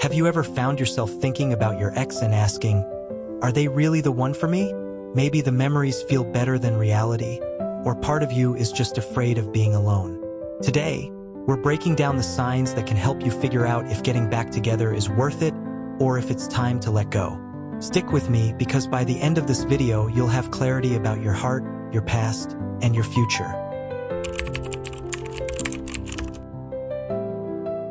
Have you ever found yourself thinking about your ex and asking, are they really the one for me? Maybe the memories feel better than reality, or part of you is just afraid of being alone. Today, we're breaking down the signs that can help you figure out if getting back together is worth it or if it's time to let go. Stick with me because by the end of this video, you'll have clarity about your heart, your past, and your future.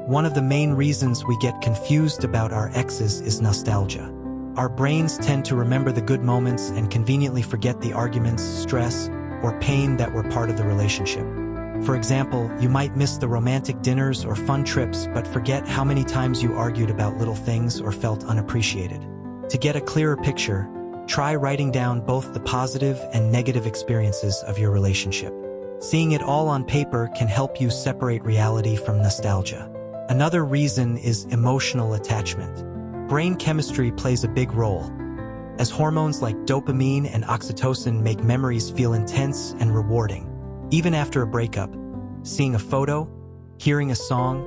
One of the main reasons we get confused about our exes is nostalgia. Our brains tend to remember the good moments and conveniently forget the arguments, stress, or pain that were part of the relationship. For example, you might miss the romantic dinners or fun trips, but forget how many times you argued about little things or felt unappreciated. To get a clearer picture, try writing down both the positive and negative experiences of your relationship. Seeing it all on paper can help you separate reality from nostalgia. Another reason is emotional attachment. Brain chemistry plays a big role, as hormones like dopamine and oxytocin make memories feel intense and rewarding. Even after a breakup, seeing a photo, hearing a song,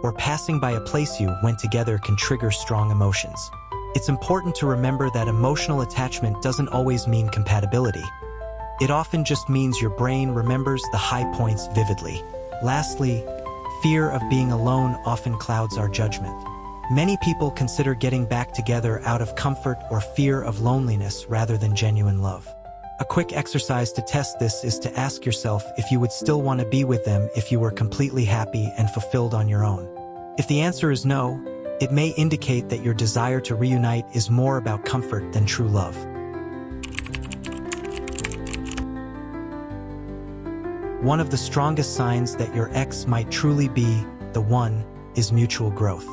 or passing by a place you went together can trigger strong emotions. It's important to remember that emotional attachment doesn't always mean compatibility. It often just means your brain remembers the high points vividly. Lastly, fear of being alone often clouds our judgment. Many people consider getting back together out of comfort or fear of loneliness rather than genuine love. A quick exercise to test this is to ask yourself if you would still want to be with them if you were completely happy and fulfilled on your own. If the answer is no, it may indicate that your desire to reunite is more about comfort than true love. One of the strongest signs that your ex might truly be the one is mutual growth.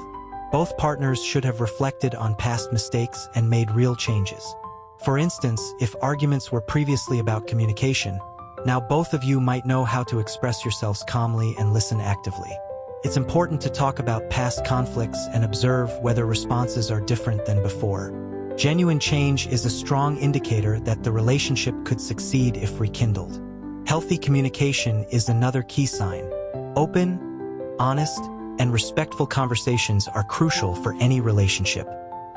Both partners should have reflected on past mistakes and made real changes. For instance, if arguments were previously about communication, now both of you might know how to express yourselves calmly and listen actively. It's important to talk about past conflicts and observe whether responses are different than before. Genuine change is a strong indicator that the relationship could succeed if rekindled. Healthy communication is another key sign. Open, honest, and respectful conversations are crucial for any relationship.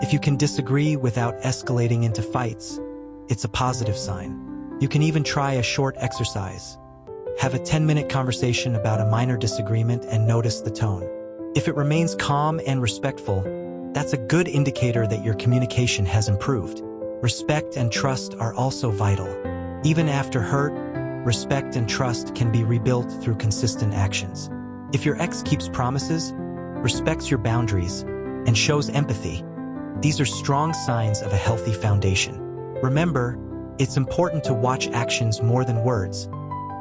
If you can disagree without escalating into fights, it's a positive sign. You can even try a short exercise. Have a 10-minute conversation about a minor disagreement and notice the tone. If it remains calm and respectful, that's a good indicator that your communication has improved. Respect and trust are also vital. Even after hurt, respect and trust can be rebuilt through consistent actions. If your ex keeps promises, respects your boundaries, and shows empathy, these are strong signs of a healthy foundation. Remember, it's important to watch actions more than words,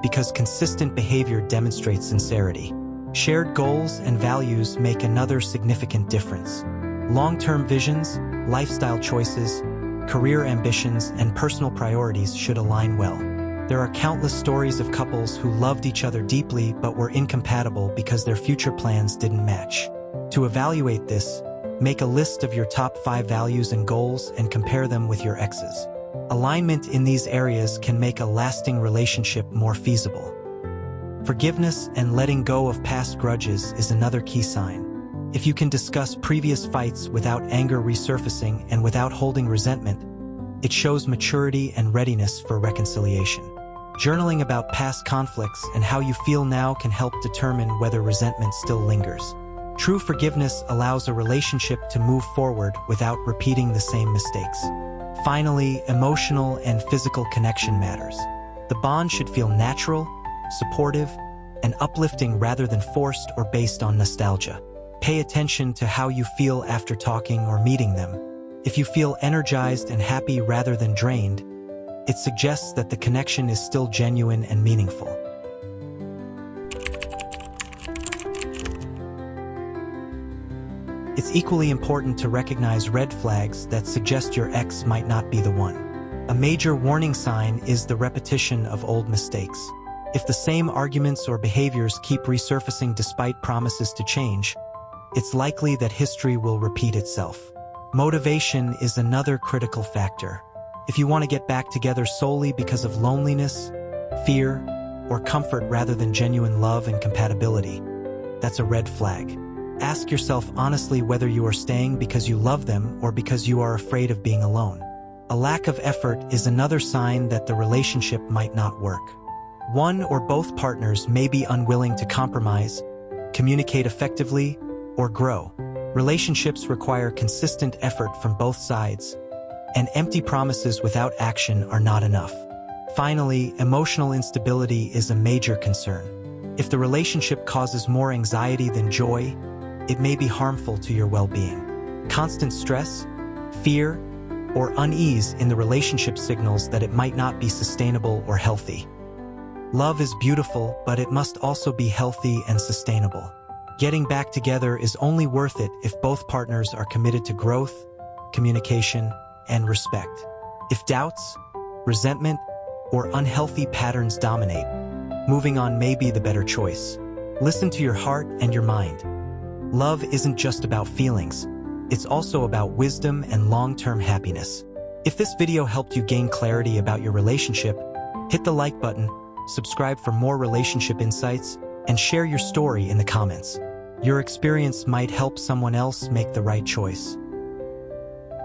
because consistent behavior demonstrates sincerity. Shared goals and values make another significant difference. Long-term visions, lifestyle choices, career ambitions, and personal priorities should align well. There are countless stories of couples who loved each other deeply but were incompatible because their future plans didn't match. To evaluate this, make a list of your top 5 values and goals and compare them with your ex's. Alignment in these areas can make a lasting relationship more feasible. Forgiveness and letting go of past grudges is another key sign. If you can discuss previous fights without anger resurfacing and without holding resentment, it shows maturity and readiness for reconciliation. Journaling about past conflicts and how you feel now can help determine whether resentment still lingers. True forgiveness allows a relationship to move forward without repeating the same mistakes. Finally, emotional and physical connection matters. The bond should feel natural, supportive, and uplifting rather than forced or based on nostalgia. Pay attention to how you feel after talking or meeting them. If you feel energized and happy rather than drained, it suggests that the connection is still genuine and meaningful. It's equally important to recognize red flags that suggest your ex might not be the one. A major warning sign is the repetition of old mistakes. If the same arguments or behaviors keep resurfacing despite promises to change, it's likely that history will repeat itself. Motivation is another critical factor. If you want to get back together solely because of loneliness, fear, or comfort rather than genuine love and compatibility, that's a red flag. Ask yourself honestly whether you are staying because you love them or because you are afraid of being alone. A lack of effort is another sign that the relationship might not work. One or both partners may be unwilling to compromise, communicate effectively, or grow. Relationships require consistent effort from both sides, and empty promises without action are not enough. Finally, emotional instability is a major concern. If the relationship causes more anxiety than joy, it may be harmful to your well-being. Constant stress, fear, or unease in the relationship signals that it might not be sustainable or healthy. Love is beautiful, but it must also be healthy and sustainable. Getting back together is only worth it if both partners are committed to growth, communication, and respect. If doubts, resentment, or unhealthy patterns dominate, moving on may be the better choice. Listen to your heart and your mind. Love isn't just about feelings, it's also about wisdom and long-term happiness. If this video helped you gain clarity about your relationship, hit the like button, subscribe for more relationship insights, and share your story in the comments. Your experience might help someone else make the right choice.